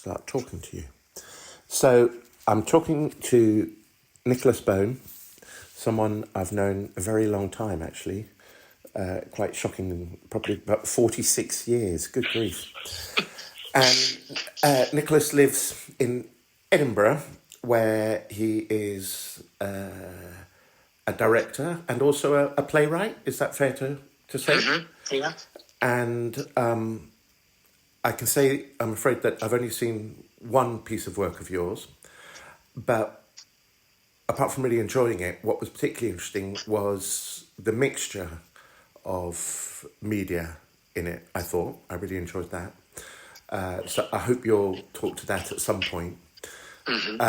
start talking to you. So I'm talking to Nicholas Bone, someone I've known a very long time, actually. Quite shocking, probably about 46 years. Good grief. And Nicholas lives in Edinburgh, where he is a director and also a playwright. Is that fair to say? Mm-hmm. Yeah. And I can say, I'm afraid that I've only seen one piece of work of yours, but apart from really enjoying it, what was particularly interesting was the mixture of media in it, I thought. I really enjoyed that. So I hope you'll talk to that at some point. Mm-hmm.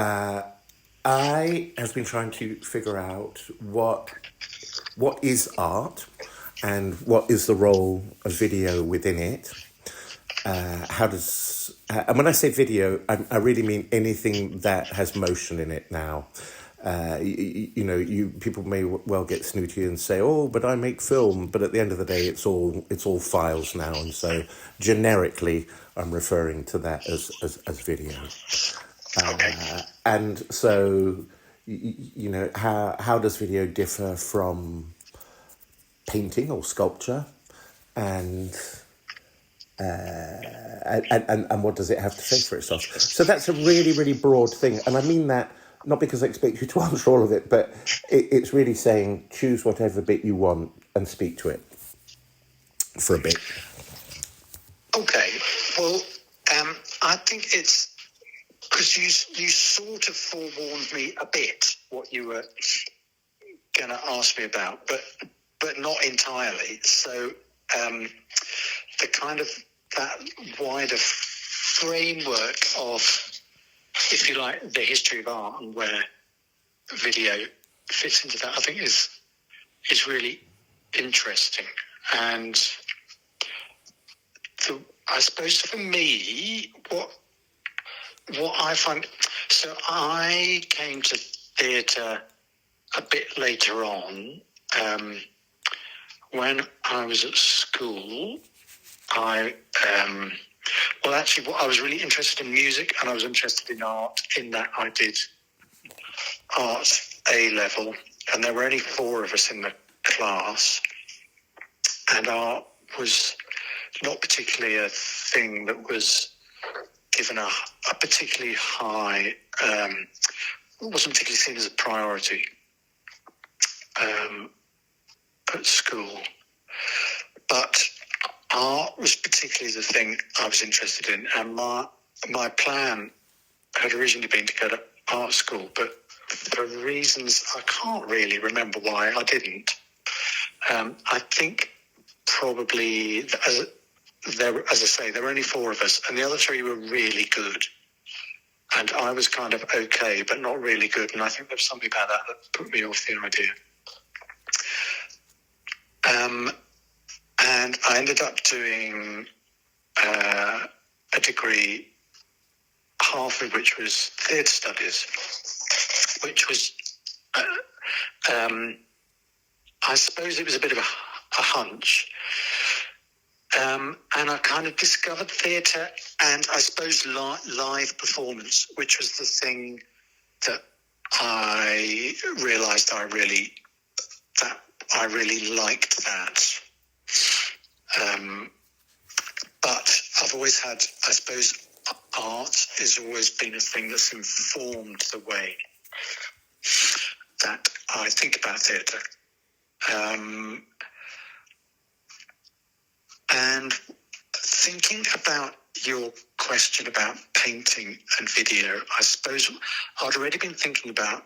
I have been trying to figure out what is art and what is the role of video within it. How does... and when I say video, I really mean anything that has motion in it now. People may well get snooty and say, "Oh, but I make film." But at the end of the day, it's all files now, and so generically, I'm referring to that as video. Okay. And so, how does video differ from painting or sculpture, and what does it have to say for itself? So that's a really, really broad thing, and I mean that not because I expect you to answer all of it, but it's really saying choose whatever bit you want and speak to it for a bit. Okay. Well, I think it's because you sort of forewarned me a bit what you were going to ask me about, but not entirely. So the kind of that wider framework of, if you like, the history of art and where video fits into that, I think is really interesting. And I suppose for me, what I find, so I came to theatre a bit later on. When I was at school, I was really interested in music and I was interested in art, in that I did art A-level, and there were only 4 of us in the class, and art was not particularly a thing that was given a particularly high, wasn't particularly seen as a priority at school. But art was particularly the thing I was interested in, and my plan had originally been to go to art school, but for reasons I can't really remember why I didn't. I think probably, as I say, there were only 4 of us, and the other 3 were really good, and I was kind of okay, but not really good, and I think there was something about that put me off the idea. And I ended up doing a degree, half of which was theatre studies, which was, I suppose it was a bit of a hunch. And I kind of discovered theatre and I suppose live performance, which was the thing that I realised I really liked that. But I've always had, I suppose, art has always been a thing that's informed the way that I think about theatre. And thinking about your question about painting and video, I suppose I'd already been thinking about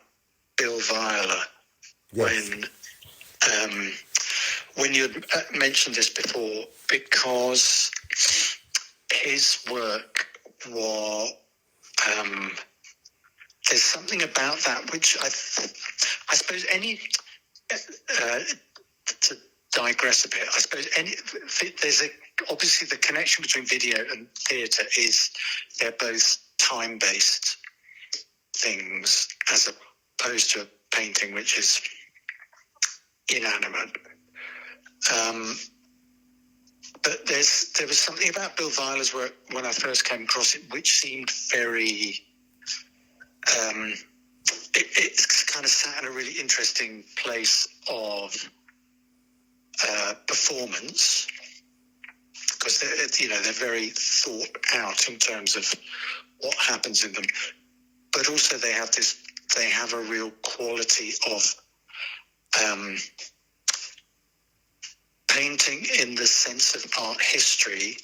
Bill Viola. Yes. When you had mentioned this before, because his work was, there's something about that which I suppose to digress a bit, I suppose there's obviously the connection between video and theatre is they're both time-based things as opposed to a painting which is inanimate. but there was something about Bill Vyler's work when I first came across it, which seemed very. It's kind of sat in a really interesting place of performance, because they're very thought out in terms of what happens in them, but also they have a real quality of painting in the sense of art history.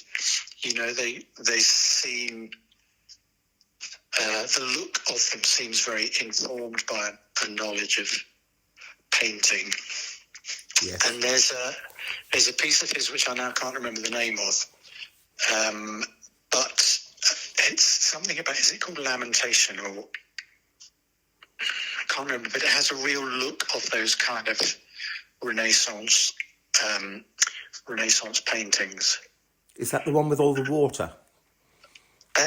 They seem. The look of them seems very informed by a knowledge of painting. Yes. And there's a piece of his which I now can't remember the name of, but it's something about, is it called Lamentation, or I can't remember, but it has a real look of those kind of Renaissance paintings. Is that the one with all the water?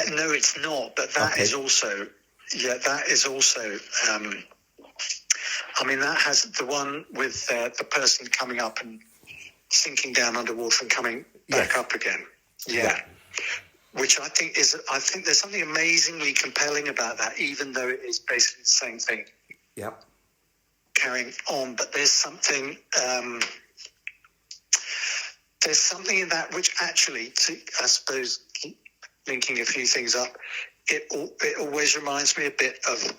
No, it's not. But that is also, that is also. That has the one with the person coming up and sinking down underwater and coming back up again. Yeah. Which I think there's something amazingly compelling about that, even though it is basically the same thing. Yep. Carrying on, but there's something. There's something in that which actually, I suppose, linking a few things up, it always reminds me a bit of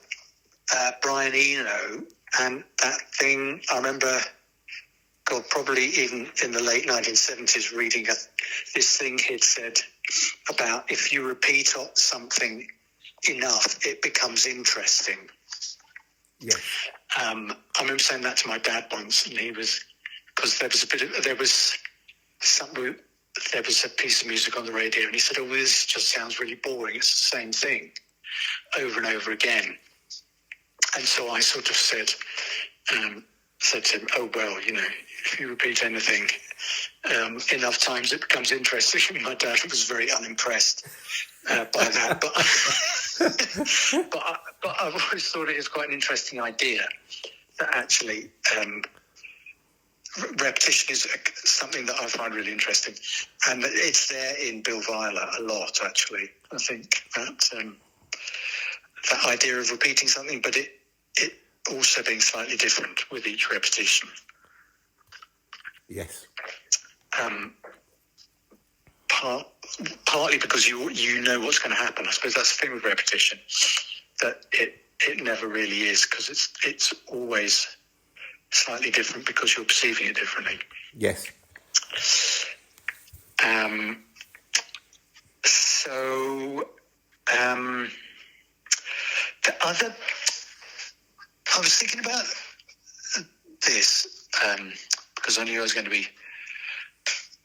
Brian Eno, and that thing I remember, probably even in the late 1970s, reading this thing he'd said about, if you repeat something enough, it becomes interesting. Yes. I remember saying that to my dad once, and he was, because there was a piece of music on the radio, and he said, "Oh, this just sounds really boring. It's the same thing over and over again." And so I sort of said to him, "Oh, well, if you repeat anything enough times, it becomes interesting." And my dad was very unimpressed by that. But I've always thought it is quite an interesting idea that actually repetition is something that I find really interesting, and it's there in Bill Vyler a lot. Actually, I think that that idea of repeating something, but it also being slightly different with each repetition. Yes. Partly because you know what's going to happen. I suppose that's the thing with repetition, that it never really is, because it's always slightly different because you're perceiving it differently. Yes. I was thinking about this because I knew I was going to be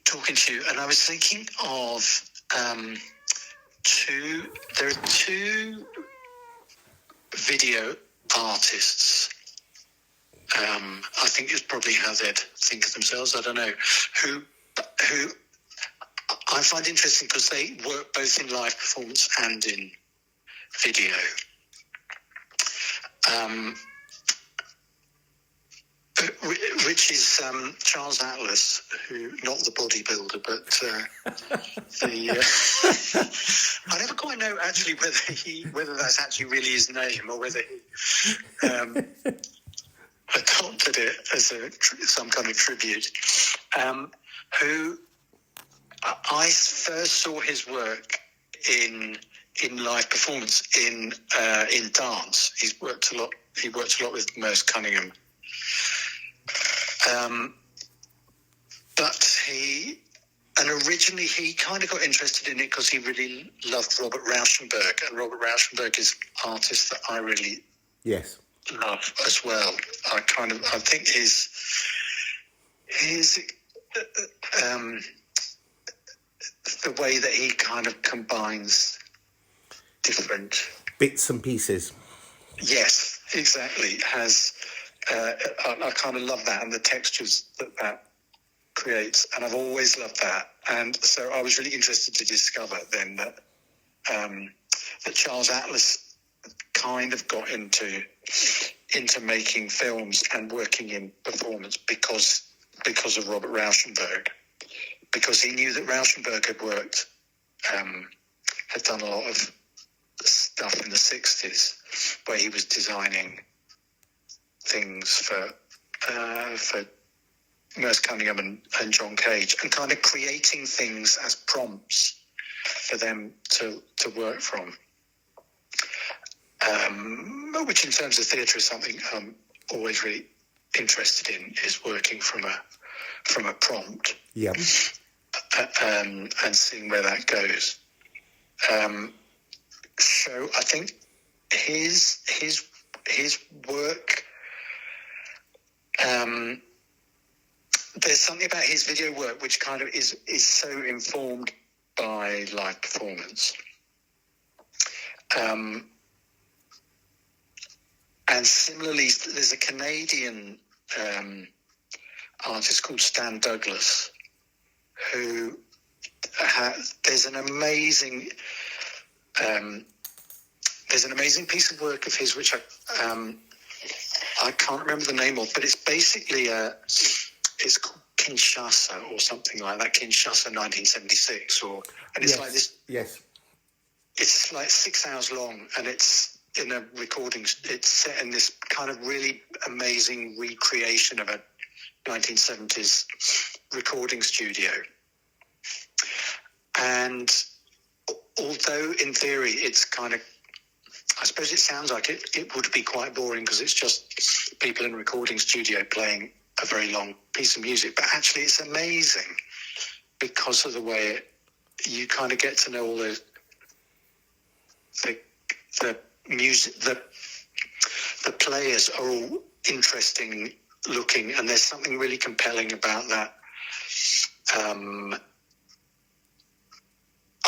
talking to you, and I was thinking of there are two video artists. I think it's probably how they'd think of themselves. I don't know who I find interesting, because they work both in live performance and in video. Which is Charles Atlas, who, not the bodybuilder, but I never quite know actually whether that's actually really his name, or whether he adopted it as some kind of tribute. Who I first saw his work in live performance in dance. He worked a lot with Merce Cunningham. But originally he kind of got interested in it because he really loved Robert Rauschenberg, and Robert Rauschenberg is an artist that I really love as well. I think his the way that he kind of combines different bits and pieces. Yes, exactly. Has I kind of love that, and the textures that creates, and I've always loved that. And so I was really interested to discover then that Charles Atlas kind of got into making films and working in performance because of Robert Rauschenberg. because he knew that Rauschenberg had done a lot of stuff in the 60s where he was designing things for Merce Cunningham and John Cage, and kind of creating things as prompts for them to work from. Which in terms of theatre is something I'm always really interested in, is working from a prompt. Yeah. And seeing where that goes. So I think his work, there's something about his video work which kind of is so informed by live performance. And similarly, there's a Canadian artist called Stan Douglas, who there's an amazing piece of work of his which I can't remember the name of, but it's basically it's called Kinshasa or something like that, Kinshasa 1976, and it's yes. like this. Yes. It's like 6 hours long, and it's in a recording. It's set in this kind of really amazing recreation of a 1970s recording studio. And although in theory it's kind of, I suppose it sounds like it would be quite boring because it's just people in a recording studio playing a very long piece of music, but actually it's amazing because of the way you kind of get to know all the music, the players are all interesting looking, and there's something really compelling about that.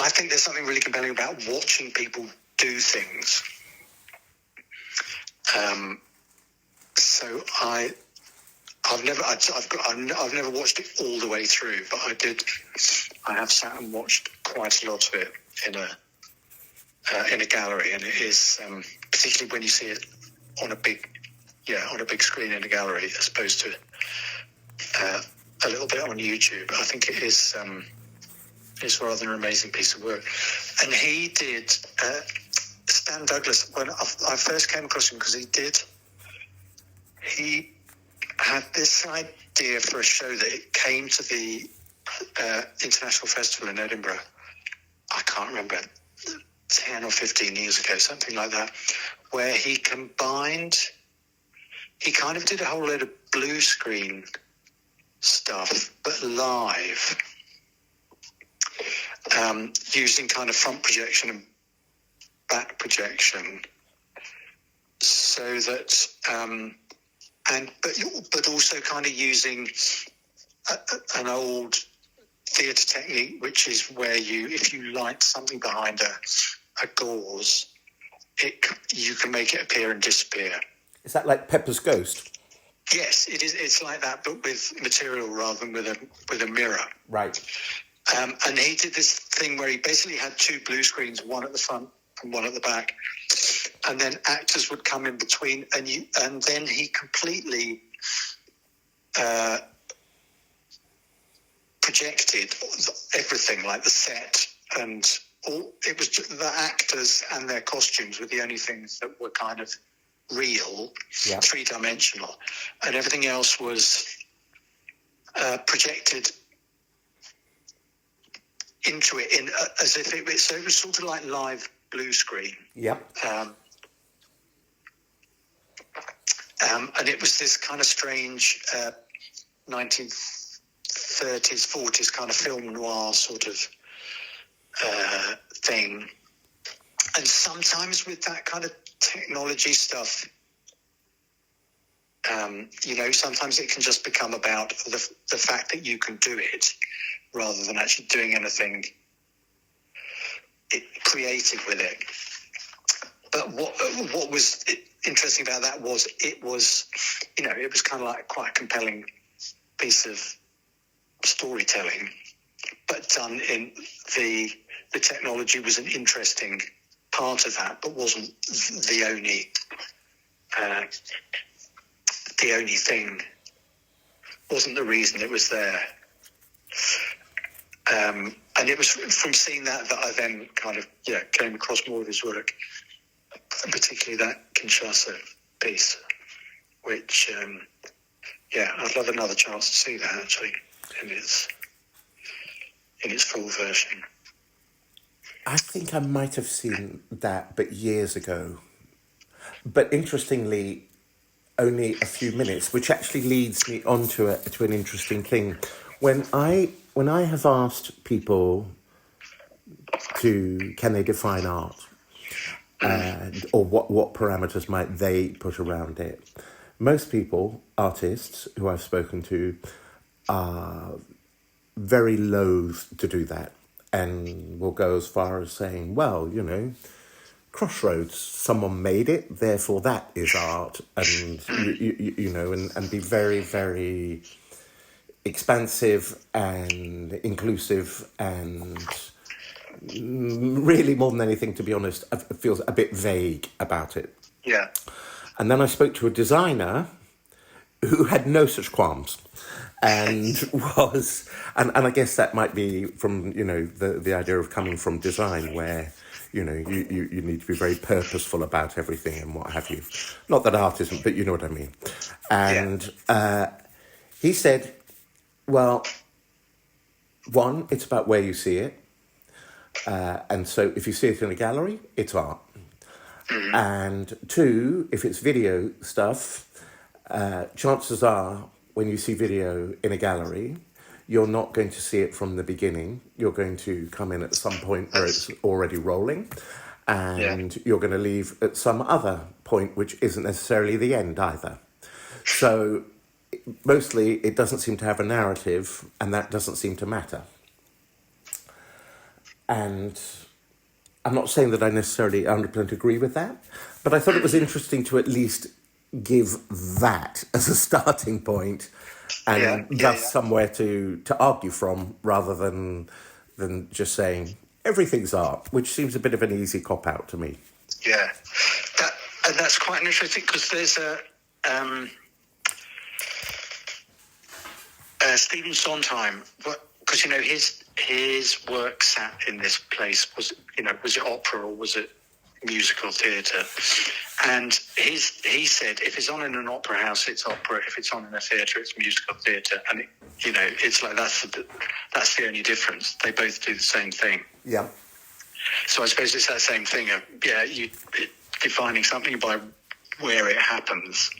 I think there's something really compelling about watching people do things. So I've never watched it all the way through, but I have sat and watched quite a lot of it in a gallery, and it is particularly when you see it on a big screen in a gallery as opposed to a little bit on YouTube. I think it is rather an amazing piece of work. And he did Stan Douglas, when I first came across him, because he had this idea for a show that it came to the International Festival in Edinburgh. I can't remember, 10 or 15 years ago, something like that, where he kind of did a whole load of blue screen stuff, but live, using kind of front projection and back projection, so that but also kind of using an old theatre technique, which is where if you light something behind a gauze, you can make it appear and disappear. Is that like Pepper's Ghost? Yes, it is. It's like that, but with material rather than with a mirror. Right. And he did this thing where he basically had two blue screens, one at the front and one at the back, and then actors would come in between, and then he completely projected everything, like the set and all. It was just the actors and their costumes were the only things that were kind of real, three-dimensional, and everything else was projected into it as if it was. So it was sort of like live blue screen. Yeah. And it was this kind of strange 1930s, 40s kind of film noir sort of thing. And sometimes with that kind of technology stuff, sometimes it can just become about the fact that you can do it rather than actually doing anything creative with it. But what was interesting about that was it was kind of like quite a compelling piece of storytelling, but done in the technology was an interesting part of that, but wasn't the only thing, wasn't the reason it was there. And it was from seeing that I then kind of came across more of his work, particularly that Kinshasa piece, which I'd love another chance to see that actually in its full version. I think I might have seen that, but years ago. But interestingly, only a few minutes, which actually leads me on to an interesting thing. When I have asked people can they define art, or what parameters might they put around it, most people, artists who I've spoken to, are very loath to do that, and will go as far as saying, well, Crossroads, someone made it, therefore that is art, and and be very, very expansive and inclusive, and really more than anything, to be honest, it feels a bit vague about it. Yeah. And then I spoke to a designer who had no such qualms, and and I guess that might be from the idea of coming from design, where you need to be very purposeful about everything and what have you. Not that art isn't, but you know what I mean. And he said, well, one, it's about where you see it, and so if you see it in a gallery, it's art. Mm-hmm. And two, if it's video stuff, chances are when you see video in a gallery, you're not going to see it from the beginning. You're going to come in at some point where it's already rolling, and you're going to leave at some other point which isn't necessarily the end either. So mostly it doesn't seem to have a narrative, and that doesn't seem to matter. And I'm not saying that I necessarily 100% agree with that, but I thought it was interesting to at least give that as a starting point, and thus somewhere to argue from, rather than just saying everything's art, which seems a bit of an easy cop-out to me. Yeah, that's quite interesting, because there's Stephen Sondheim, because his work sat in this place. Was it opera or was it musical theatre? And he said, if it's on in an opera house, it's opera. If it's on in a theatre, it's musical theatre. And it's like that's the only difference. They both do the same thing. Yeah. So I suppose it's that same thing of defining something by where it happens.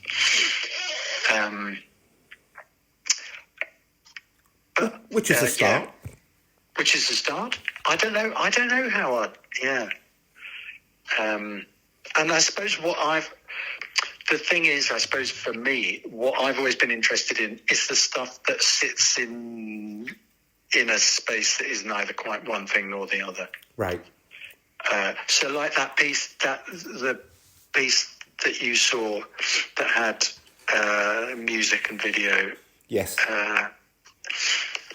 Which is a start. Yeah. Which is a start. I don't know how and I suppose the thing is, I suppose for me, what I've always been interested in is the stuff that sits in a space that is neither quite one thing nor the other. Right. So like the piece that you saw that had music and video. Yes.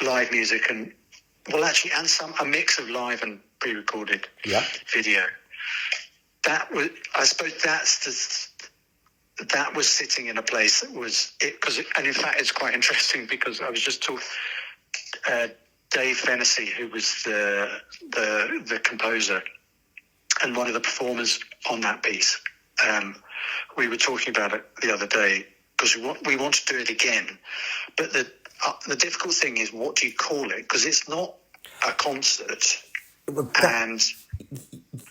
Live music and a mix of live and pre-recorded video. That was, I suppose, that was sitting in a place that was it. And in fact, it's quite interesting, because I was just talking Dave Fennessy, who was the composer and one of the performers on that piece. We were talking about it the other day, because we want to do it again, but the difficult thing is, what do you call it? Because it's not a concert.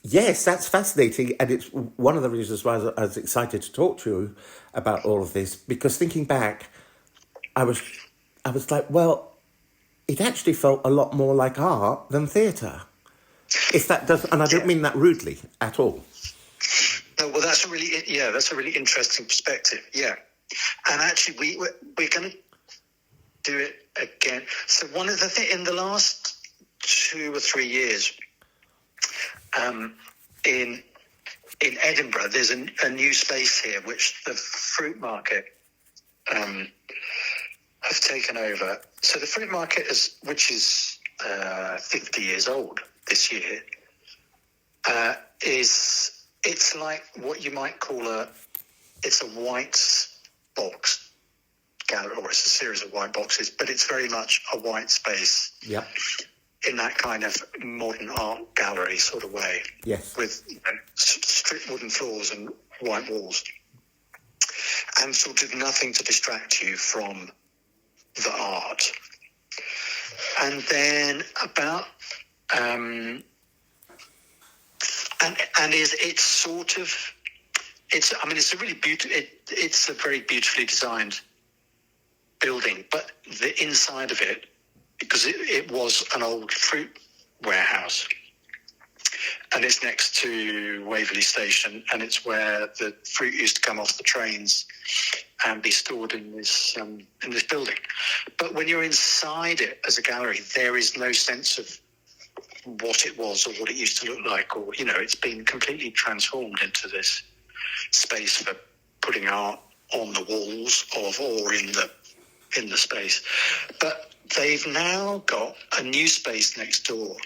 Yes, that's fascinating, and it's one of the reasons why I was excited to talk to you about all of this, because thinking back, I was like, well, it actually felt a lot more like art than theatre. If that does, and I don't mean that rudely at all. No, well, that's a really interesting perspective. Yeah, and actually, we're going to do it again. So one of the things in the last 2 or 3 years, in Edinburgh, there's a new space here which the Fruit Market have taken over. So the Fruit Market which is 50 years old this year, it's like what you might call it's a white box gallery, or it's a series of white boxes, but it's very much a white space. Yeah. in that kind of modern art gallery sort of way. Yes. With stripped wooden floors and white walls, and sort of nothing to distract you from the art. And then about it's a really beautiful. It's a very beautifully designed building, but the inside of it, because it was an old fruit warehouse, and it's next to Waverley Station, and it's where the fruit used to come off the trains and be stored in this building. But when you're inside it as a gallery, there is no sense of what it was or what it used to look like, or it's been completely transformed into this space for putting art on the walls or in the space. But they've now got a new space next door,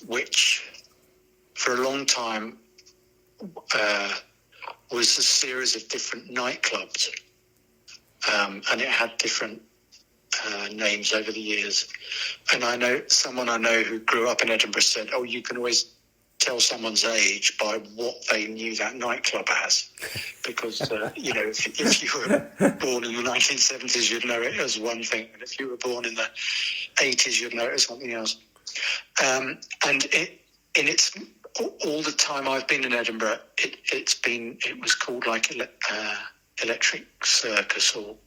which for a long time was a series of different nightclubs, and it had different names over the years. And I know someone who grew up in Edinburgh said, "Oh, you can always tell someone's age by what they knew that nightclub as, because if you were born in the 1970s, you'd know it as one thing, and if you were born in the 80s, you'd know it as something else." And all the time I've been in Edinburgh, it was called like Electric Circus or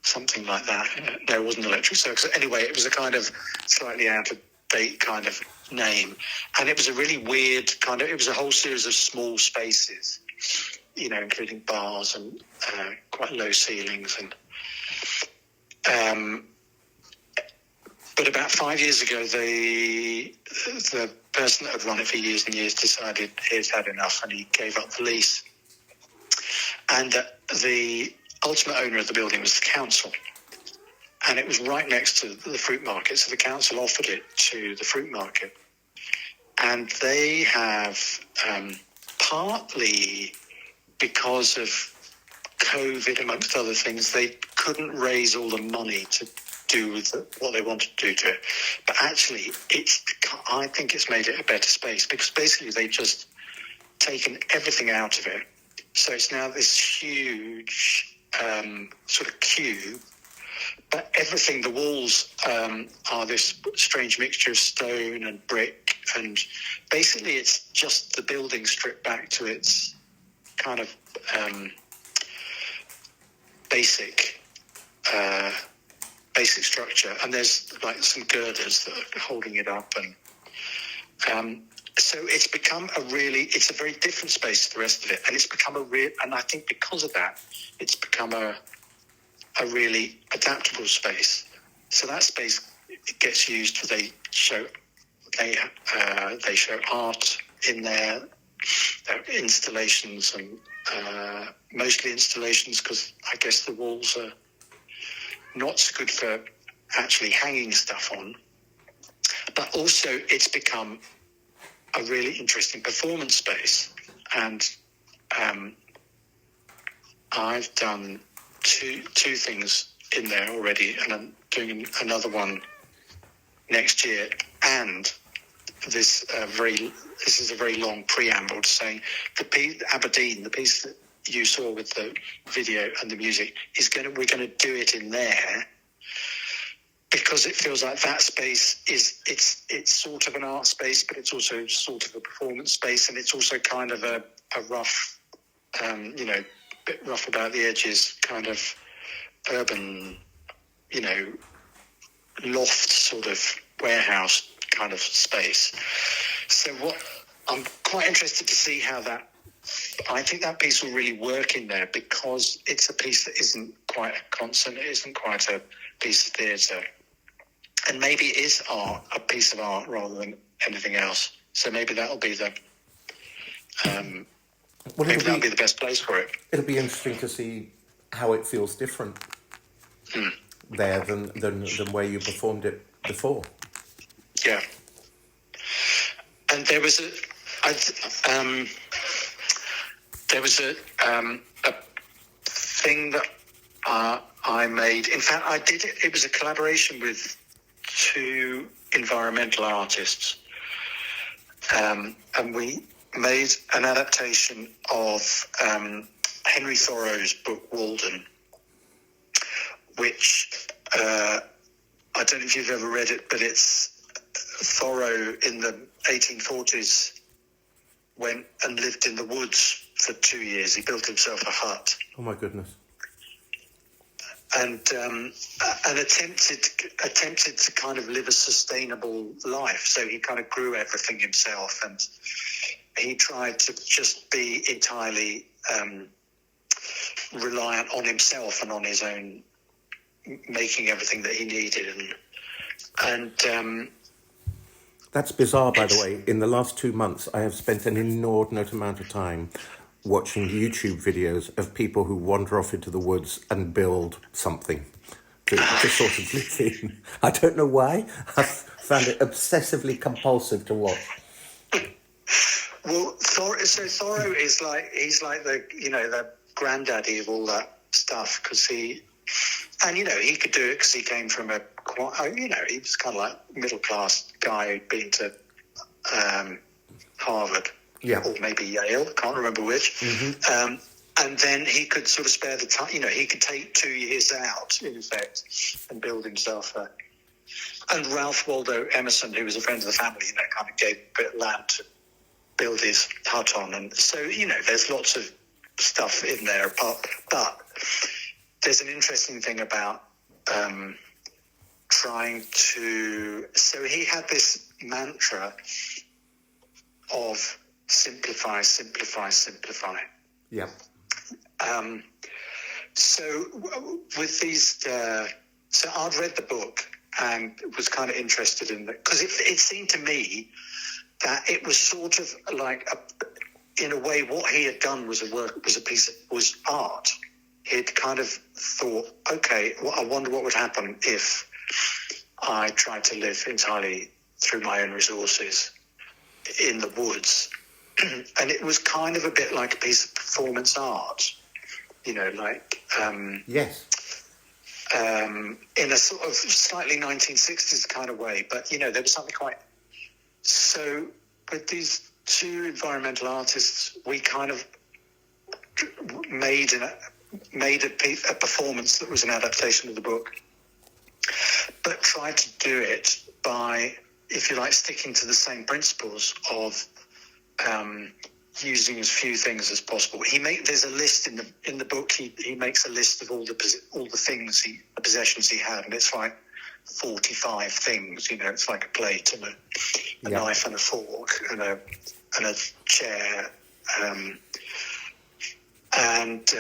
something like that. No, it wasn't Electric Circus. Anyway, it was a kind of slightly out of date kind of name, and it was a really weird it was a whole series of small spaces, including bars and quite low ceilings, and but about 5 years ago, the person that had run it for years and years decided he'd had enough, and he gave up the lease. And the ultimate owner of the building was the council, and it was right next to the fruit market, so the council offered it to the fruit market. And they have, partly because of COVID, amongst other things, they couldn't raise all the money to do with what they wanted to do to it. But actually, I think it's made it a better space, because basically they've just taken everything out of it. So it's now this huge sort of cube, but everything, the walls are this strange mixture of stone and brick, and basically it's just the building stripped back to its kind of basic structure, and there's like some girders that are holding it up, and so it's become it's a very different space to the rest of it, and it's become and I think because of that, it's become a really adaptable space. So that space gets used. They show art in there, installations, and mostly installations, because I guess the walls are not so good for actually hanging stuff on. But also it's become a really interesting performance space, and I've done two things in there already, and I'm doing another one next year. And this is a very long preamble to saying Aberdeen, the piece that you saw with the video and the music, we're going to do it in there, because it feels like that space it's sort of an art space, but it's also sort of a performance space, and it's also kind of a rough, bit rough about the edges, kind of urban, loft sort of warehouse kind of space. So I'm quite interested to see how I think that piece will really work in there, because it's a piece that isn't quite a concert, it isn't quite a piece of theatre. And maybe it is a piece of art rather than anything else. So maybe that'll be that'll be the best place for it. It'll be interesting to see how it feels different there than where you performed it before. Yeah. And there was a thing that I made. In fact, I did it. It was a collaboration with two environmental artists, and we made an adaptation of Henry Thoreau's book Walden, which I don't know if you've ever read it, but it's Thoreau in the 1840s went and lived in the woods for 2 years. He built himself a hut. Oh my goodness. And attempted to kind of live a sustainable life. So he kind of grew everything himself, and he tried to just be entirely reliant on himself and on his own making everything that he needed. And that's bizarre, by the way. In the last 2 months, I have spent an inordinate amount of time watching YouTube videos of people who wander off into the woods and build something to sort of live in. I don't know why. I've found it obsessively compulsive to watch. Well, Thoreau is he's like the granddaddy of all that stuff, because he could do it because he came from he was kind of like middle class guy who'd been to Harvard. Yeah. Or maybe Yale, can't remember which. Mm-hmm. And then he could sort of spare the time, he could take 2 years out, in effect, and build himself And Ralph Waldo Emerson, who was a friend of the family, kind of gave a bit of land to build his hut on. And so, there's lots of stuff in there. But there's an interesting thing about trying to... So he had this mantra of simplify, simplify, simplify. Yeah. So with these, so I'd read the book and was kind of interested in it, because it seemed to me that it was sort of like, in a way, what he had done was was art. He'd kind of thought, okay, well, I wonder what would happen if I tried to live entirely through my own resources in the woods. And it was kind of a bit like a piece of performance art, Yes. In a sort of slightly 1960s kind of way. But, there was something quite... So with these two environmental artists, we kind of made a performance that was an adaptation of the book, but tried to do it by, if you like, sticking to the same principles of using as few things as possible. There's a list in the book. He makes a list of all the things the possessions he had, and it's like 45 things. It's like a plate and a knife and a fork and a chair and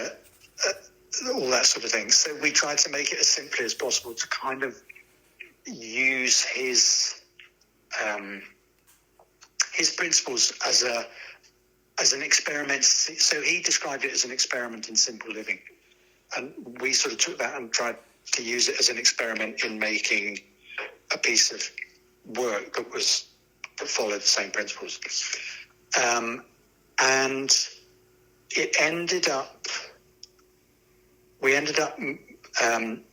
all that sort of thing. So we tried to make it as simply as possible to kind of use his principles as an experiment. So he described it as an experiment in simple living, and we sort of took that and tried to use it as an experiment in making a piece of work that followed the same principles. And we ended up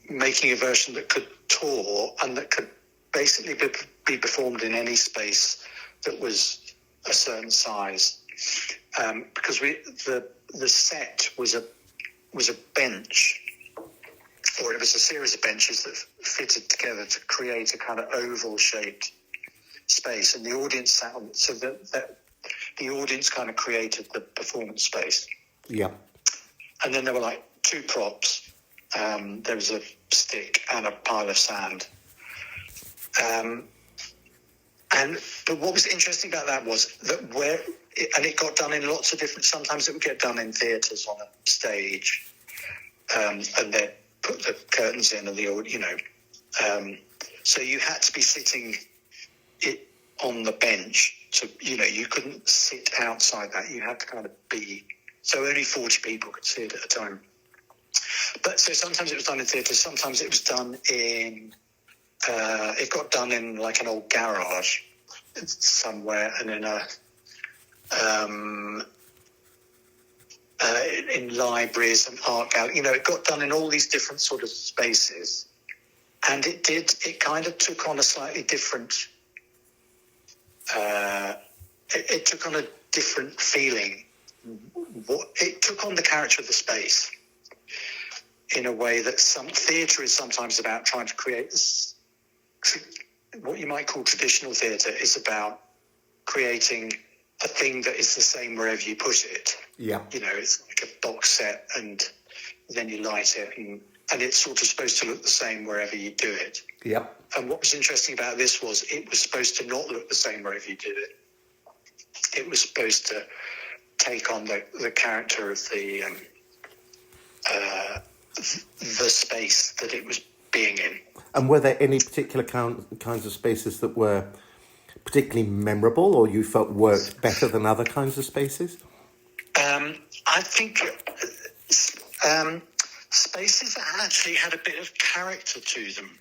making a version that could tour and that could basically be performed in any space that was a certain size, because the set was a bench, or it was a series of benches that fitted together to create a kind of oval shaped space, and the audience sat on, so that the audience kind of created the performance space. Yeah. And then there were like two props. There was a stick and a pile of sand. But what was interesting about that was that it got done in lots of different. Sometimes it would get done in theatres on a stage, and then put the curtains in and so you had to be sitting on the bench. So you couldn't sit outside that. You had to kind of be. So only 40 people could see it at a time. But so sometimes it was done in theatres. Sometimes it was done in. It got done in like an old garage somewhere, and in libraries and art galleries. It got done in all these different sort of spaces, and it kind of took on a slightly different, it took on a different feeling. It took on the character of the space in a way that some theatre is sometimes about trying to create this, what you might call traditional theatre is about creating a thing that is the same wherever you put it. Yeah. You know, it's like a box set and then you light it and it's sort of supposed to look the same wherever you do it. Yep. And what was interesting about this was it was supposed to not look the same wherever you did it. It was supposed to take on the character of the space that it was being in. And were there any particular kinds of spaces that were particularly memorable or you felt worked better than other kinds of spaces? I think spaces actually had a bit of character to them.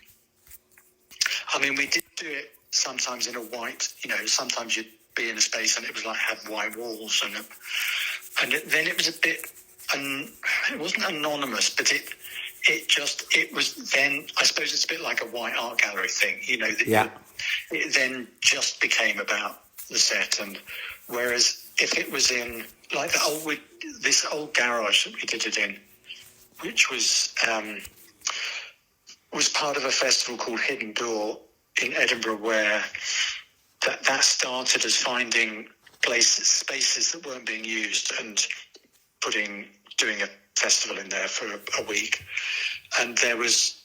I mean, we did do it sometimes in a white, sometimes you'd be in a space and it was like had white walls then it was a bit, it wasn't anonymous, but it was then, I suppose it's a bit like a white art gallery thing, Yeah. It then just became about the set. And whereas if it was in like this old garage that we did it in, which was part of a festival called Hidden Door in Edinburgh, where that started as finding spaces that weren't being used and doing a festival in there for a week. And there was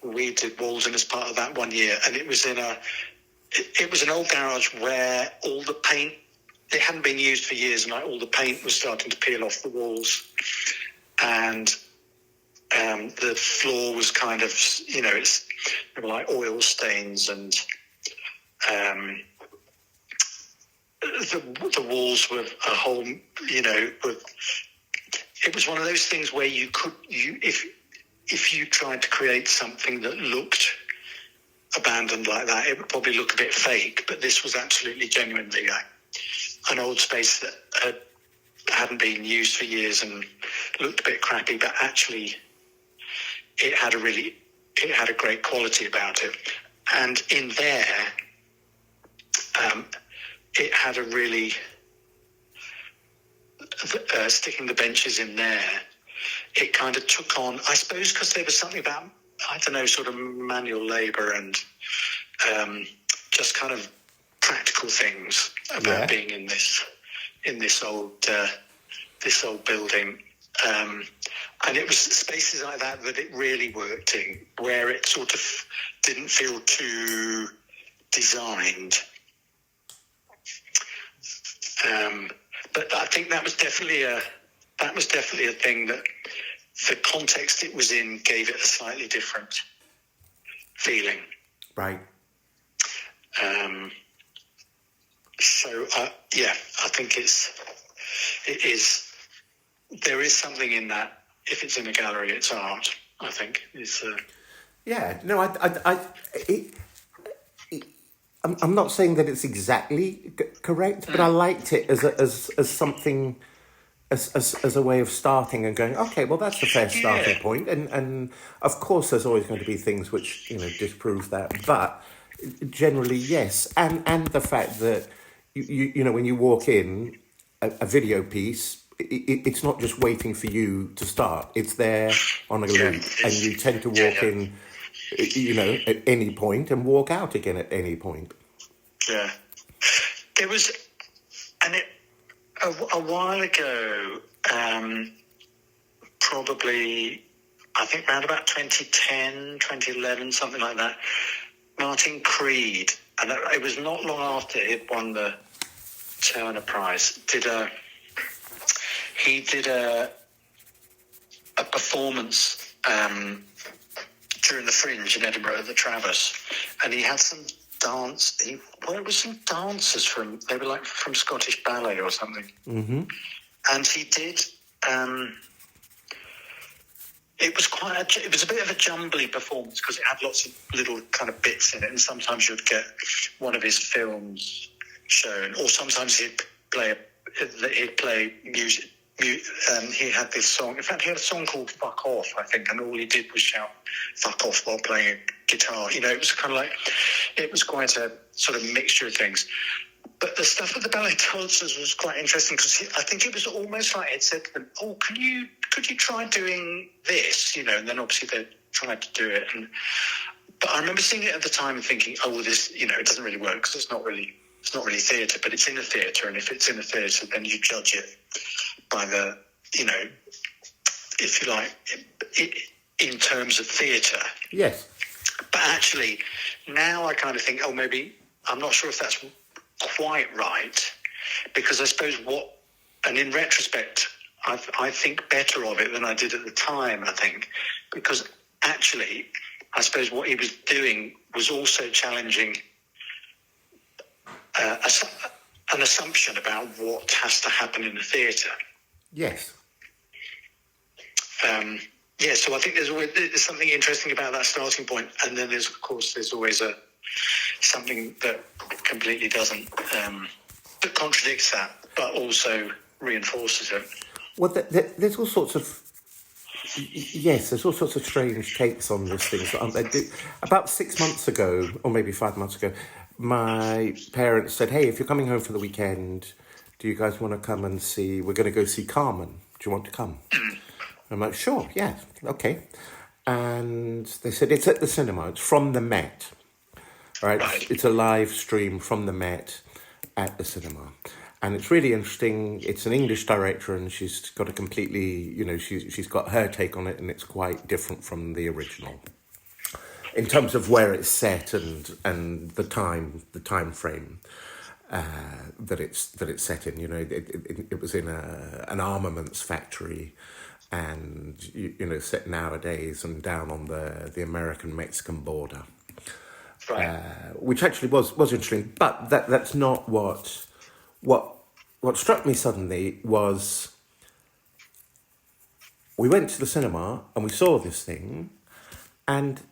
we did Walden as part of that one year, and it was it was an old garage where all the paint, it hadn't been used for years, and like all the paint was starting to peel off the walls, and the floor was kind of, there were like oil stains, and the walls were a whole, it was one of those things where if you tried to create something that looked abandoned like that, it would probably look a bit fake, but this was absolutely genuinely an old space that hadn't been used for years and looked a bit crappy, but actually it had a great quality about it. And in there, it had a really, sticking the benches in there, it kind of took on, I suppose, because there was something about, I don't know, sort of manual labour and just kind of practical things about being in this old building. And it was spaces like that it really worked in, where it sort of didn't feel too designed. But I think that was definitely a thing that the context it was in gave it a slightly different feeling. Right. So I think there is something in that. If it's in a gallery, it's art, I think. I'm not saying that it's exactly correct, but I liked it as something, as a way of starting and going, okay, well, that's a fair starting point. And of course, there's always going to be things which, disprove that. But generally, yes. And the fact that, when you walk in, a video piece, it's not just waiting for you to start. It's there on a loop. And you tend to walk in, at any point and walk out again at any point. Yeah. There was, a while ago, probably, I think around about 2010, 2011, something like that, Martin Creed, and it was not long after he'd won the Turner Prize, he did a performance during the Fringe in Edinburgh at the Traverse, and he had some dance. It was some dancers they were like from Scottish Ballet or something. Mm-hmm. And he did. It was a bit of a jumbly performance because it had lots of little kind of bits in it, and sometimes you'd get one of his films shown, or sometimes he'd play music, he had this song. In fact, he had a song called "Fuck Off," I think, and all he did was shout "fuck off" while playing a guitar. You know, it was kind of like, it was quite a sort of mixture of things. But the stuff with the ballet dancers was quite interesting because I think it was almost like it said to them, "Oh, could you try doing this?" You know, and then obviously they tried to do it. But I remember seeing it at the time and thinking, "Oh, well, this, you know, it doesn't really work because it's not really theatre, but it's in a theatre, and if it's in a theatre, then you judge it by the, you know, if you like, in terms of theatre." Yes. But actually, now I kind of think, oh, maybe, I'm not sure if that's quite right, because I suppose and in retrospect, I think better of it than I did at the time, I think, because actually, I suppose what he was doing was also challenging an assumption about what has to happen in a theatre. Yes. So I think there's something interesting about that starting point, and then there's always something that completely doesn't, that contradicts that, but also reinforces it. Well, there's all sorts of there's all sorts of strange takes on this thing. About 6 months ago, or maybe 5 months ago, my parents said, "Hey, if you're coming home for the weekend, do you guys want to come and see? We're going to go see Carmen. Do you want to come?" I'm like, "Sure, yeah, okay." And they said, "It's at the cinema. It's from the Met, right? It's a live stream from the Met at the cinema." And it's really interesting. It's an English director, and she's got a completely, you know, she's got her take on it, and it's quite different from the original in terms of where it's set and the time frame that it's set in. You know, it was in an armaments factory, and you know, set nowadays and down on the American-Mexican border, which actually was interesting. But that's not what struck me suddenly was we went to the cinema and we saw this thing, and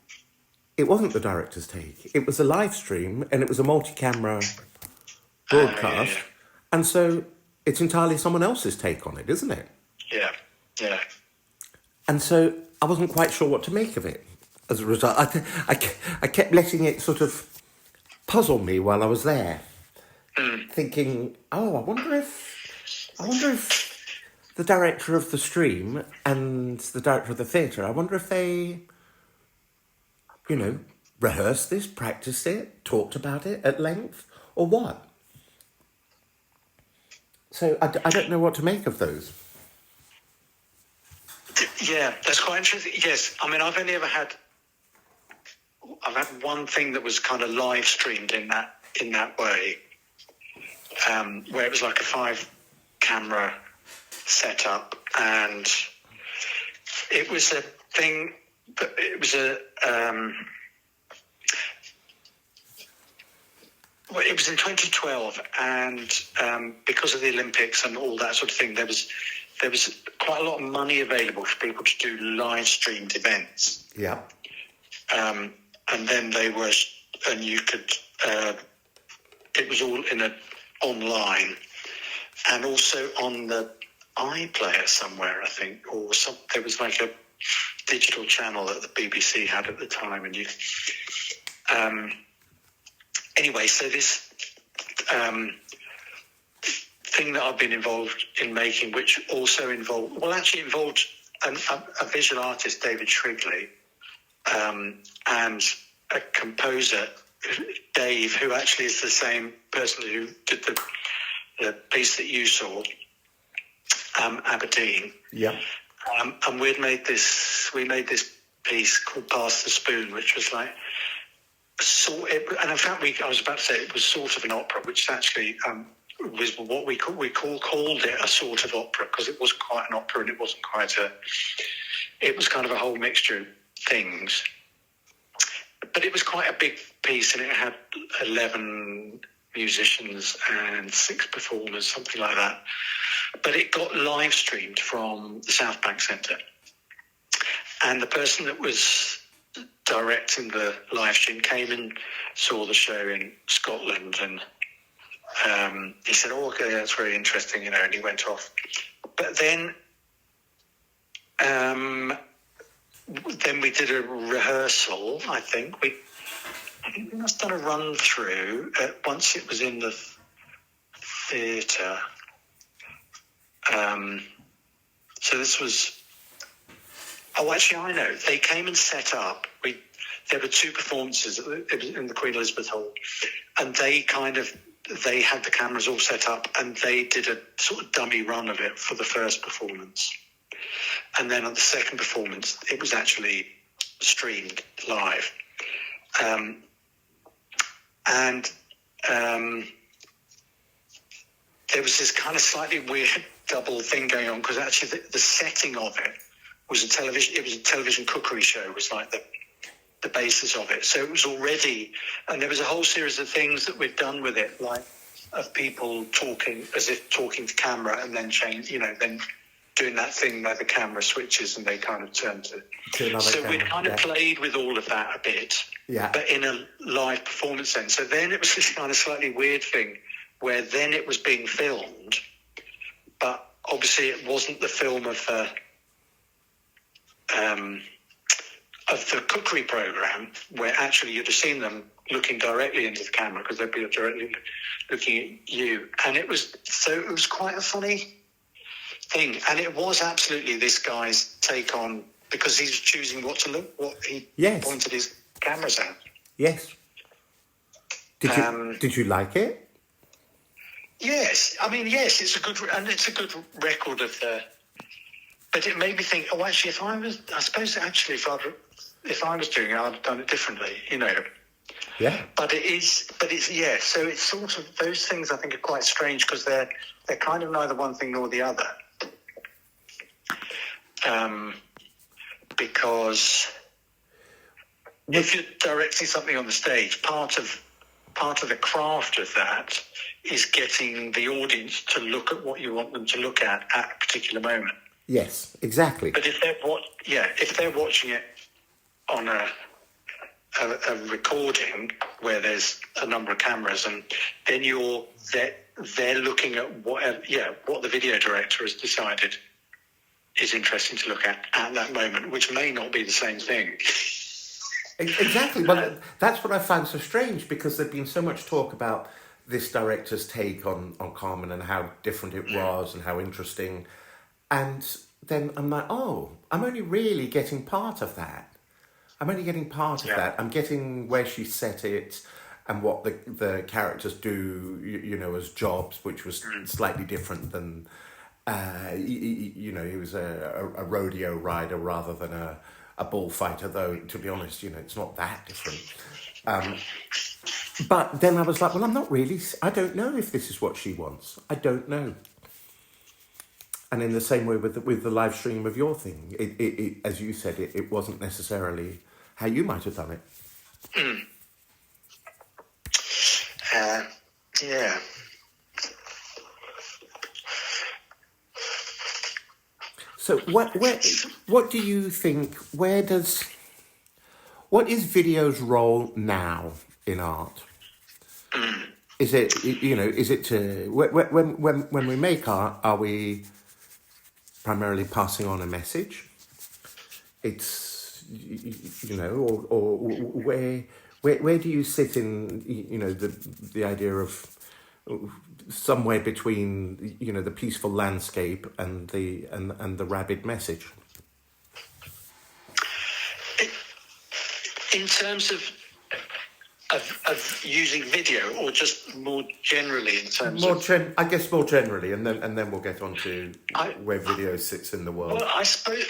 it wasn't the director's take. It was a live stream, and it was a multi-camera broadcast, and so it's entirely someone else's take on it, isn't it? Yeah. And so I wasn't quite sure what to make of it. As a result, I kept letting it sort of puzzle me while I was there. Thinking, oh, I wonder if the director of the stream and the director of the theatre, I wonder if they, you know, rehearsed this, practiced it, talked about it at length, or what? So I don't know what to make of those. Yeah, that's quite interesting. Yes, I mean, I've had one thing that was kind of live streamed in that way. Where it was like a 5-camera setup, and it was a thing. But it was it was in 2012, and because of the Olympics and all that sort of thing, there was quite a lot of money available for people to do live streamed events. Yeah. And then you could. It was all online, and also on the iPlayer somewhere, I think, or there was like a digital channel that the BBC had at the time, and you. Anyway, so this thing that I've been involved in making, which also involved a visual artist, David Shrigley, and a composer, Dave, who actually is the same person who did the piece that you saw, Aberdeen. Yeah. And we made this piece called Pass the Spoon, which was like, and in fact, I was about to say it was sort of an opera, which actually was what we called it a sort of opera, because it wasn't quite an opera and it wasn't quite it was kind of a whole mixture of things. But it was quite a big piece, and it had 11 musicians and 6 performers, something like that. But it got live streamed from the South Bank Centre. And the person that was directing the live stream came and saw the show in Scotland, and he said, "Oh, okay, that's very interesting," and he went off. But then we did a rehearsal. I think we must have done a run through once it was in the theatre. So this was. Oh, actually, I know. They came and set up. There were 2 performances. It was in the Queen Elizabeth Hall, and they had the cameras all set up, and they did a sort of dummy run of it for the first performance. And then on the second performance, it was actually streamed live. And there was this kind of slightly weird double thing going on, because actually the setting of it was a television cookery show. It was like the basis of it. So it was already, and there was a whole series of things that we'd done with it, like of people talking as if talking to camera, and then then doing that thing where the camera switches and they kind of turn to so camera. We'd kind of played with all of that a bit, but in a live performance sense. So then it was this kind of slightly weird thing where then it was being filmed, but obviously it wasn't the film of the cookery program, where actually you'd have seen them looking directly into the camera, because they'd be directly looking at you. And it was quite a funny thing. And it was absolutely this guy's take on, because he was choosing what he pointed his cameras at. Yes. Did you like it? Yes. I mean, yes, it's a good record of the. But it made me think. Oh, actually, if I was doing it, I'd have done it differently. Yeah. But it's So it's sort of, those things I think are quite strange, because they're kind of neither one thing nor the other. Because if you're directing something on the stage, part of the craft of that is getting the audience to look at what you want them to look at a particular moment. Yes, exactly. But if they're watching it on a recording where there's a number of cameras, and then they're looking at what the video director has decided is interesting to look at that moment, which may not be the same thing. Exactly. Well, that's what I find so strange, because there'd been so much talk about this director's take on Carmen and how different it was and how interesting. And then I'm like, oh, I'm only really getting part of that. That. I'm getting where she set it and what the characters do, as jobs, which was slightly different than, he was a rodeo rider rather than a bullfighter, though, to be honest, it's not that different. But then I was like, well, I don't know if this is what she wants. I don't know. And in the same way with the live stream of your thing, it as you said, it wasn't necessarily how you might have done it. Yeah. So what do you think? What is video's role now in art? Is it to when we make art, are we primarily passing on a message? It's or where do you sit in the idea of somewhere between the peaceful landscape and the rabid message? In terms of using video, or just more generally in terms I guess more generally, and then we'll get on to where video sits in the world. Well, I suppose,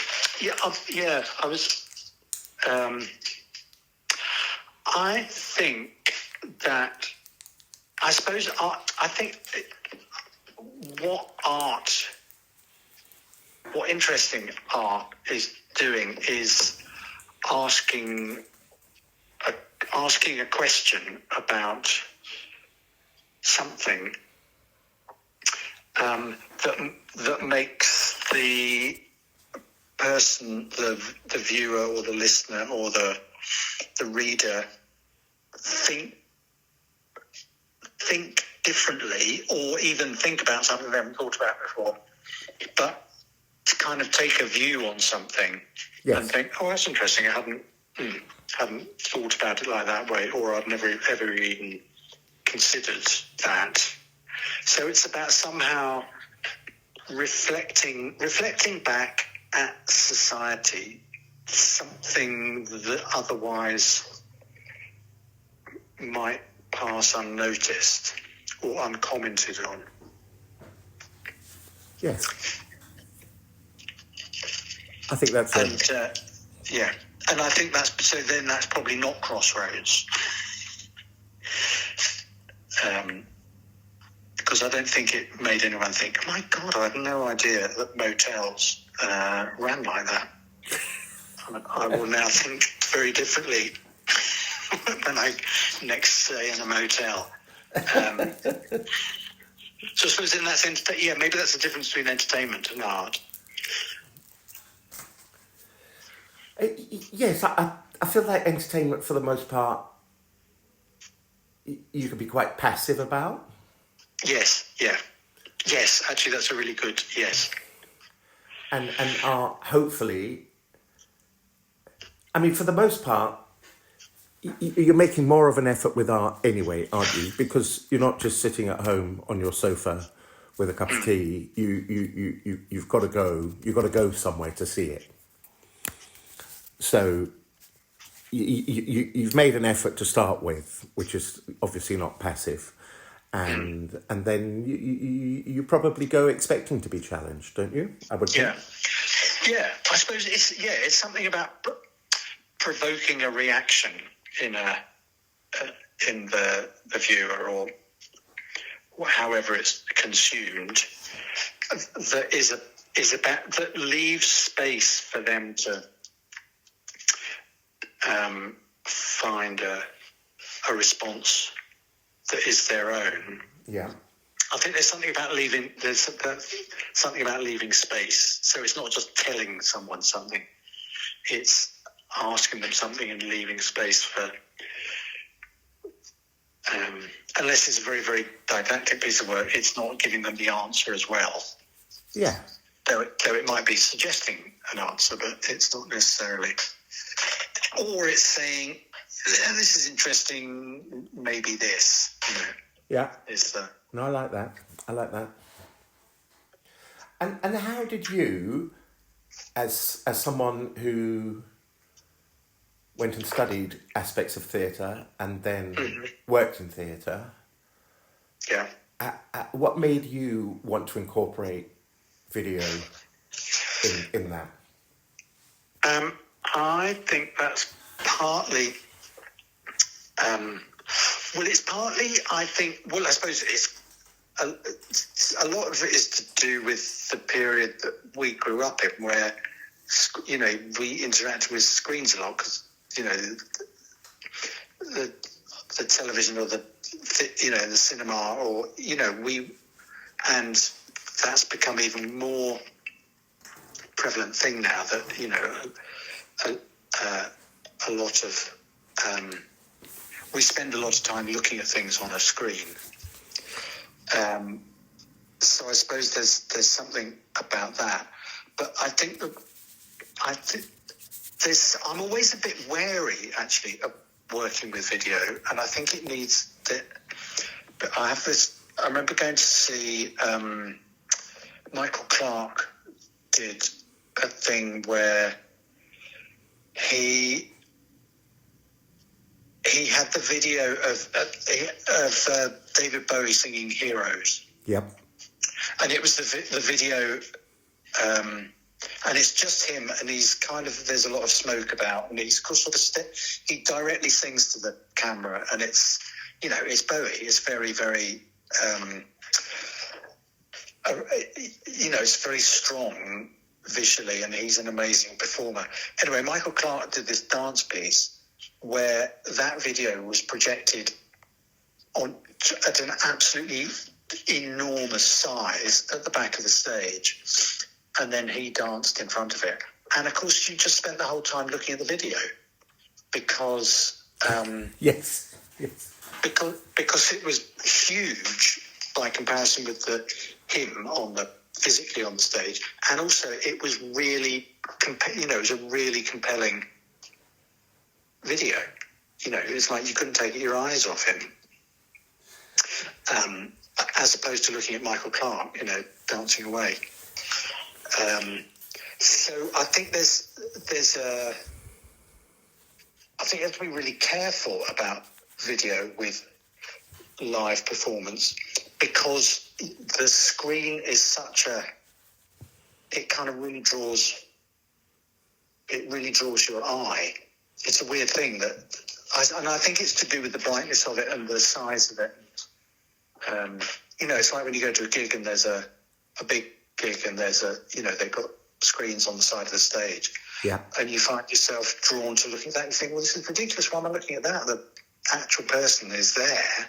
I was. I think that. I suppose I think what interesting art is doing is asking a question about something that makes the person, the viewer or the listener or the reader think differently, or even think about something they haven't thought about before. but to kind of take a view on something and think, oh, that's interesting. I hadn't thought about it like that way, or I've never ever even considered that. So it's about somehow reflecting back at society, something that otherwise might pass unnoticed or uncommented on. Yes. I think that's and I think that's probably not Crossroads, because I don't think it made anyone think, oh my God, I had no idea that motels ran like that. I will now think very differently when I next stay in a motel. So I suppose in that sense, maybe that's the difference between entertainment and art. Yes, I feel like entertainment, for the most part, you can be quite passive about. Yes, yeah. Yes, actually, that's a really good, yes. And art, hopefully, I mean, for the most part, you're making more of an effort with art anyway, aren't you? Because you're not just sitting at home on your sofa with a cup of tea. You've got to go. You've got to go somewhere to see it. So you've made an effort to start with, which is obviously not passive, and then you probably go expecting to be challenged, don't you? I would think. Yeah. I suppose it's something about provoking a reaction in the viewer, or however it's consumed, that leaves space for them to find a response that is their own. Yeah. I think there's something about leaving space. So it's not just telling someone something; it's asking them something and leaving space for. Unless it's a very, very didactic piece of work, it's not giving them the answer as well. Yeah. Though it might be suggesting an answer, but it's not necessarily. Or it's saying, this is interesting, maybe this. Yeah. No, I like that. And how did you, as someone who went and studied aspects of theatre and then worked in theatre, what made you want to incorporate video in that? I think that's partly. I suppose it's a lot of it is to do with the period that we grew up in, where we interacted with screens a lot, because the television or the cinema, or and that's become even more prevalent thing now, that a lot of we spend a lot of time looking at things on a screen. So I suppose there's something about that, but I think I'm always a bit wary, actually, of working with video, and I think it needs that. But I remember going to see Michael Clarke did a thing where he had the video of David Bowie singing Heroes. Yep. And it was the video, and it's just him, and he's there's a lot of smoke about, and he's he directly sings to the camera, and it's Bowie. It's very, very, it's very strong visually, and he's an amazing performer. Anyway, Michael Clarke did this dance piece where that video was projected at an absolutely enormous size at the back of the stage, and then he danced in front of it. And of course, you just spent the whole time looking at the video because yes, because it was huge by comparison with him on the physically on the stage, and also it was really, it was a really compelling video. It was like you couldn't take your eyes off him, as opposed to looking at Michael Clark, dancing away. So I think I think you have to be really careful about video with live performance, because the screen is it kind of really draws your eye. It's a weird thing and I think it's to do with the brightness of it and the size of it. It's like when you go to a gig and there's a big gig and there's they've got screens on the side of the stage. Yeah. And you find yourself drawn to looking at that and you think, well, this is ridiculous. Why am I looking at that? The actual person is there.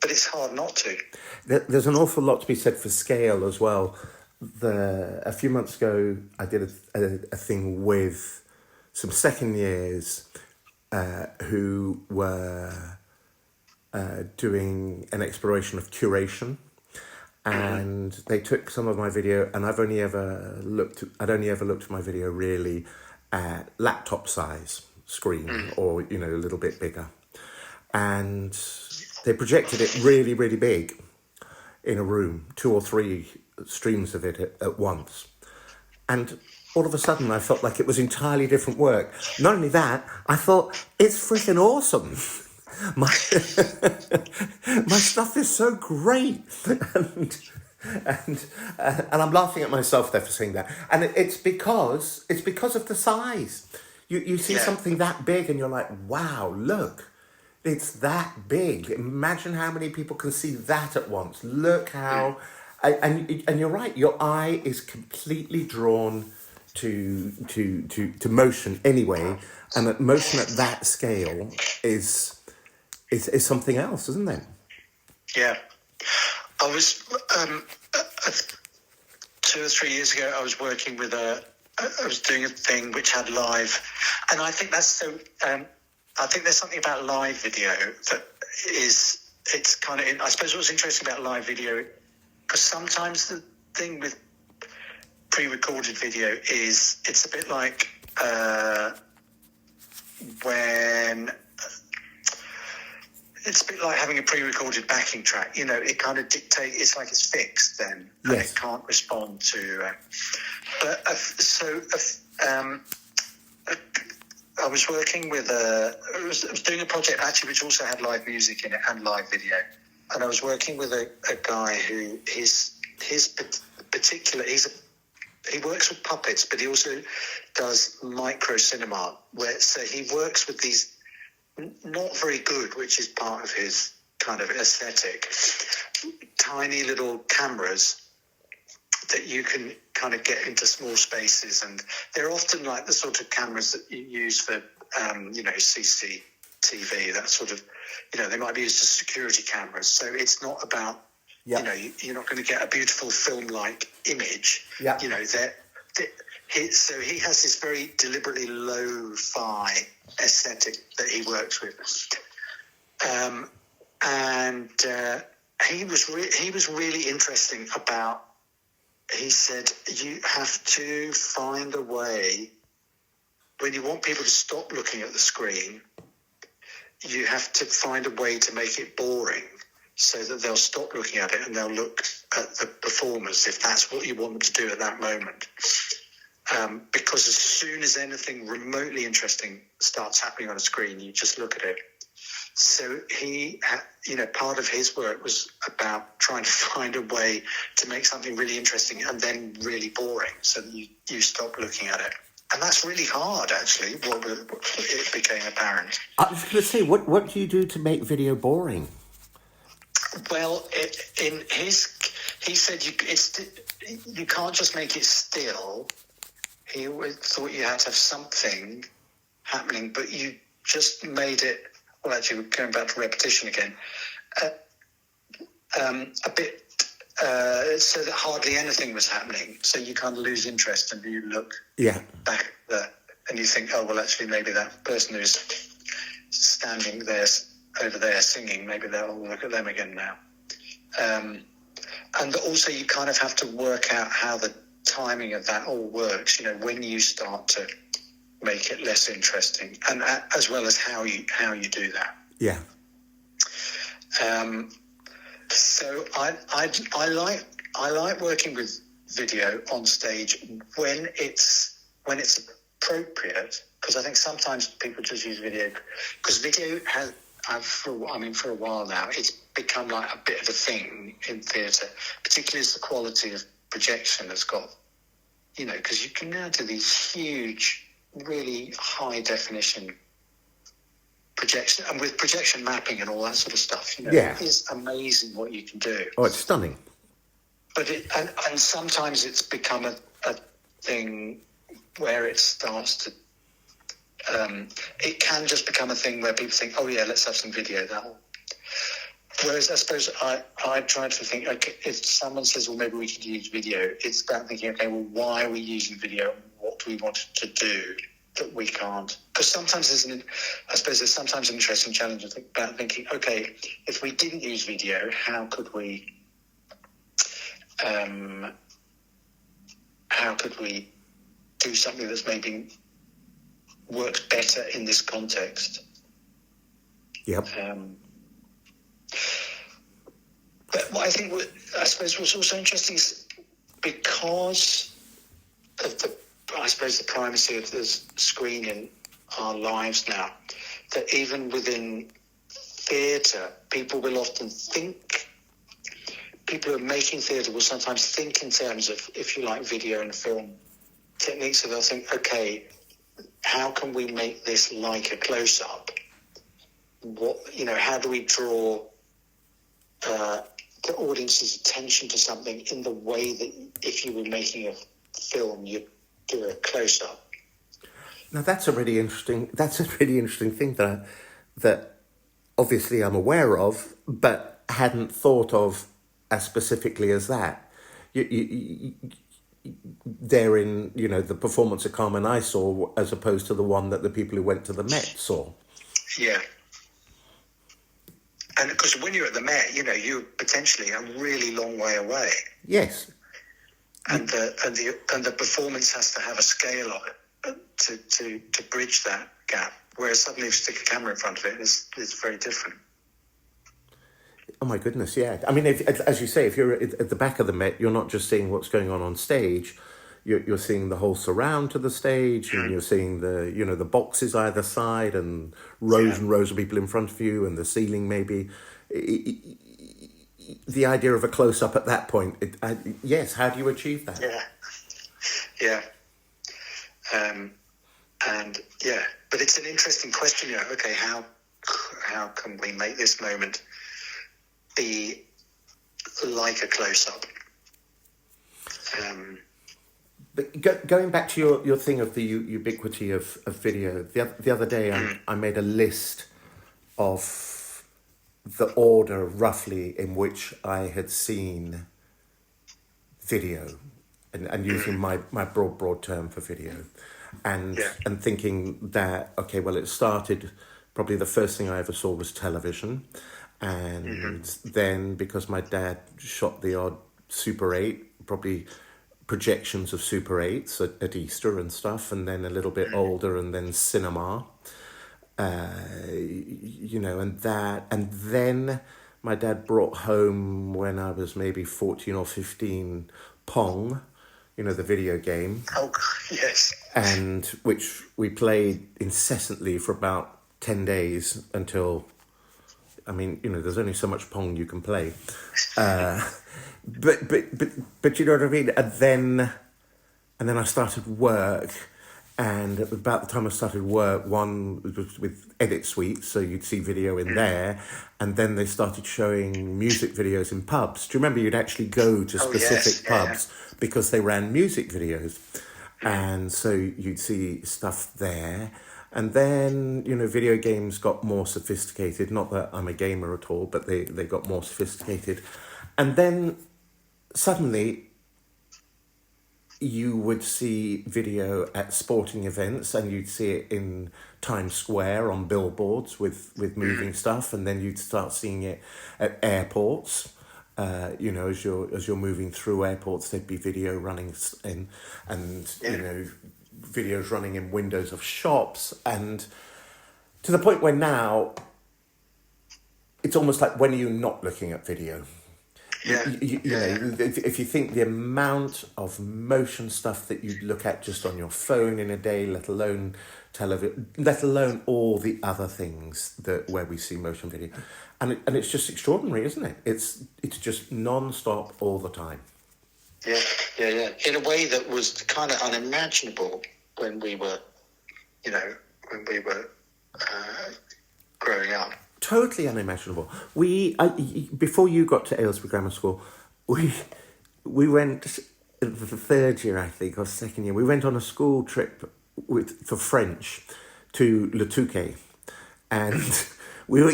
But it's hard not to. There's an awful lot to be said for scale as well. A few months ago, I did a thing with some second years who were doing an exploration of curation, and they took some of my video, and I'd only ever looked at my video really at laptop size screen or a little bit bigger, and they projected it really, really big in a room, 2 or 3 streams of it at once. And all of a sudden I felt like it was entirely different work. Not only that, I thought, it's freaking awesome. My stuff is so great. And I'm laughing at myself there for saying that. And it's because of the size. You see something that big and you're like, wow, look. It's that big. Imagine how many people can see that at once. Look how... And you're right, your eye is completely drawn to motion anyway, and that motion at that scale is something else, isn't it? Yeah. I was 2 or 3 years ago, I was working with I was doing a thing which had live, and I think that's so... I think there's something about live video that it's kind of... I suppose what's interesting about live video, because sometimes the thing with pre-recorded video is it's a bit like it's a bit like having a pre-recorded backing track. It kind of dictates. It's like it's fixed then, and it can't respond to. I was working with I was doing a project actually which also had live music in it and live video, and I was working with a guy who his particular he works with puppets, but he also does micro cinema, so he works with these not very good, which is part of his kind of aesthetic, tiny little cameras that you can kind of get into small spaces, and they're often like the sort of cameras that you use for CCTV, that sort of, they might be used as security cameras. So it's not about you're not going to get a beautiful film-like image. So he has this very deliberately lo-fi aesthetic that he works with, and he was really interesting about. He said, you have to find a way, when you want people to stop looking at the screen, you have to find a way to make it boring so that they'll stop looking at it and they'll look at the performers if that's what you want them to do at that moment. Because as soon as anything remotely interesting starts happening on a screen, you just look at it. So part of his work was about trying to find a way to make something really interesting and then really boring, so that you stop looking at it. And that's really hard, actually. It became apparent. I was going to say, what do you do to make video boring? Well, he said you can't just make it still. He thought you had to have something happening, but you just made it. Well, actually, we're going back to repetition again. A bit so that hardly anything was happening. So you kind of lose interest and you look back there and you think, oh, well, actually, maybe that person who's standing there over there singing, maybe they'll look at them again now. and also you kind of have to work out how the timing of that all works. You know, when you start to make it less interesting, and as well as how you do that. Yeah. So I like working with video on stage when it's appropriate, because I think sometimes people just use video because video has for a while now it's become like a bit of a thing in theatre, particularly as the quality of projection has got, you know, because you can now do these huge, really high definition projection, and with projection mapping and all that sort of stuff, you know, Yeah. it is amazing what you can do. Oh, it's stunning. But and sometimes it's become a thing where it starts to it can just become a thing where people think, oh yeah, let's have some video. That'll. Whereas I suppose I try to think, okay, if someone says, well, maybe we could use video, it's about thinking, okay, well, why are we using video? What do we want to do that we can't? Because sometimes there's sometimes an interesting challenge about thinking, okay, if we didn't use video, how could we do something that's maybe works better in this context? Yep. But what I suppose what's also interesting is because of the primacy of the screen in our lives now, that even within theatre, people will often think, people who are making theatre will sometimes think in terms of, if you like, video and film techniques. So they'll think, okay, how can we make this like a close-up? How do we draw the audience's attention to something in the way that if you were making a film, you'd do a close-up? Now that's a really interesting thing that obviously I'm aware of, but hadn't thought of as specifically as that. Therein, you know, the performance of Carmen I saw as opposed to the one that the people who went to the Met saw. Yeah. And because when you're at the Met, you know, you're potentially a really long way away. Yes. And the performance has to have a scale on it to bridge that gap. Whereas suddenly if you stick a camera in front of it, it's very different. Oh my goodness, yeah. I mean, as you say, if you're at the back of the Met, you're not just seeing what's going on stage. You're seeing the whole surround to the stage, and you're seeing the boxes either side, and rows and rows of people in front of you, and the ceiling maybe. The idea of a close up at that point, yes. How do you achieve that? Yeah. But it's an interesting question. You know, okay, how can we make this moment be like a close-up? But going back to your thing of the ubiquity of video, the other day I made a list of the order roughly in which I had seen video, and using my broad term for video, and thinking that, okay, well, it started, probably the first thing I ever saw was television. And then, because my dad shot the odd Super 8, probably projections of Super 8s at Easter and stuff, and then a little bit older, and then cinema, and then my dad brought home, when I was maybe 14 or 15, Pong, you know, the video game. Oh, yes. And which we played incessantly for about 10 days until... I mean, you know, there's only so much Pong you can play, but you know what I mean. And then I started work, and about the time I started work, one was with Edit Suite, so you'd see video in there, and then they started showing music videos in pubs. Do you remember you'd actually go to specific pubs because they ran music videos, and so you'd see stuff there. And then, you know, video games got more sophisticated. Not that I'm a gamer at all, but they got more sophisticated. And then suddenly you would see video at sporting events, and you'd see it in Times Square on billboards with moving stuff. And then you'd start seeing it at airports. You know, as you're moving through airports, there'd be video running you know, videos running in windows of shops, and to the point where now it's almost like, when are you not looking at video? Yeah. You know, if you think the amount of motion stuff that you look at just on your phone in a day, let alone television, let alone all the other things where we see motion video, and it's just extraordinary, isn't it? It's just non-stop all the time. Yeah. In a way that was kind of unimaginable when we were, growing up. Totally unimaginable. Before you got to Aylesbury Grammar School, we went the third year, I think, or second year. We went on a school trip for French to Le Touquet, and we were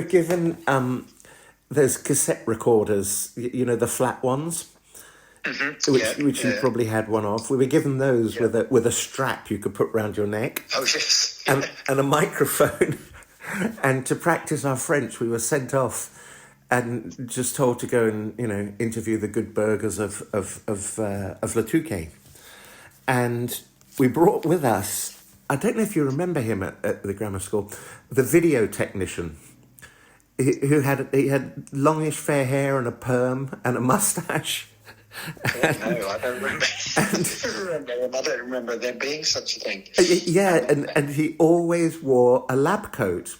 given those cassette recorders, you know, the flat ones. Mm-hmm. Which you probably had one of. We were given those with a strap you could put around your neck. Oh yes. And a microphone. And to practice our French, we were sent off and just told to go and, you know, interview the good burgers of Le Touquet. And we brought with us, I don't know if you remember him at the grammar school, the video technician, who had longish fair hair and a perm and a moustache. No, I don't remember. I don't remember there being such a thing. Yeah, and he always wore a lab coat,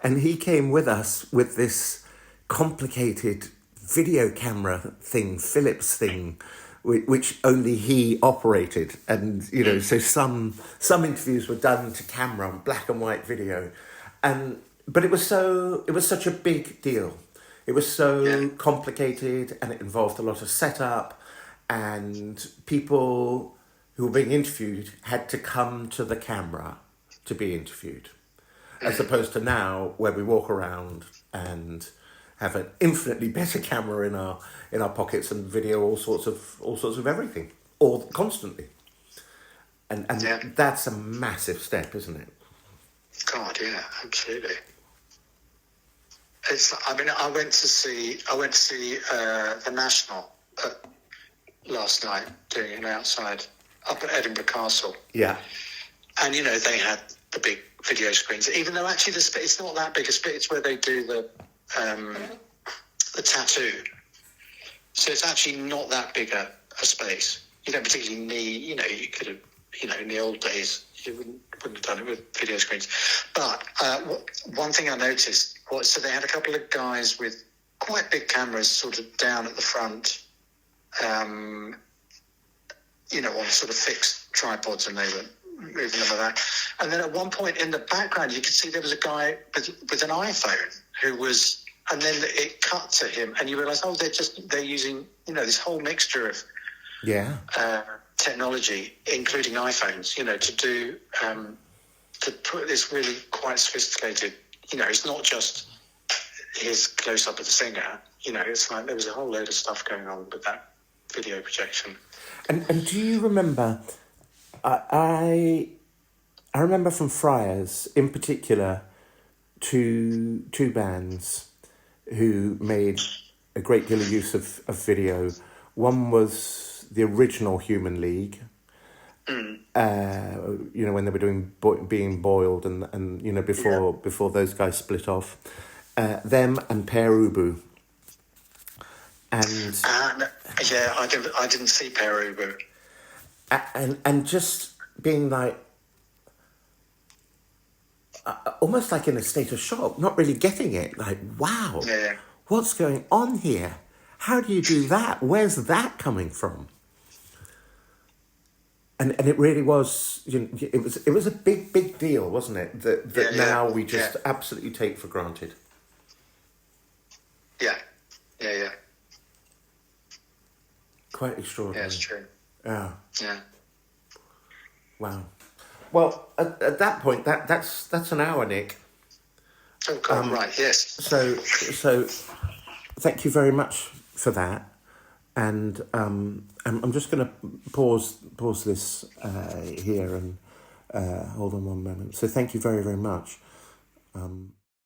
and he came with us with this complicated video camera thing, Philips thing, which only he operated, and you know, so some interviews were done to camera on black and white video, but it was such a big deal. It was so complicated, and it involved a lot of setup, and people who were being interviewed had to come to the camera to be interviewed, as opposed to now, where we walk around and have an infinitely better camera in our pockets and video all sorts of everything, all constantly, and that's a massive step, isn't it? God, yeah, absolutely. I went to see the National last night, doing it outside up at Edinburgh Castle. Yeah. And you know, they had the big video screens. Even though actually it's not that big a spit. It's where they do the tattoo. So it's actually not that big a space. You don't particularly need. You know, you could have. You know, in the old days, you wouldn't have done it with video screens. But one thing I noticed was, so they had a couple of guys with quite big cameras sort of down at the front, you know, on sort of fixed tripods, and they were moving them around. And then at one point in the background, you could see there was a guy with an iPhone who was, and then it cut to him, and you realise, oh, they're using, you know, this whole mixture of technology, including iPhones, you know, to put this really quite sophisticated, you know, it's not just his close up of the singer, you know, it's like there was a whole load of stuff going on with that video projection. And do you remember, I remember from Friars in particular, two bands who made a great deal of use of video. One was the original Human League, you know, when they were doing Being Boiled, and you know, before those guys split off, them and Pere Ubu. And I didn't see Pere Ubu. And just being like, almost like in a state of shock, not really getting it. Like, wow, what's going on here? How do you do that? Where's that coming from? And it really was, you know, it was a big deal, wasn't it? That now we just absolutely take for granted. Yeah. Quite extraordinary. Yeah, it's true. Yeah. Yeah. Wow. Well, at that point, that's an hour, Nick. Oh God, right, yes. So thank you very much for that. And I'm just going to pause this here and hold on one moment. So thank you very, very much.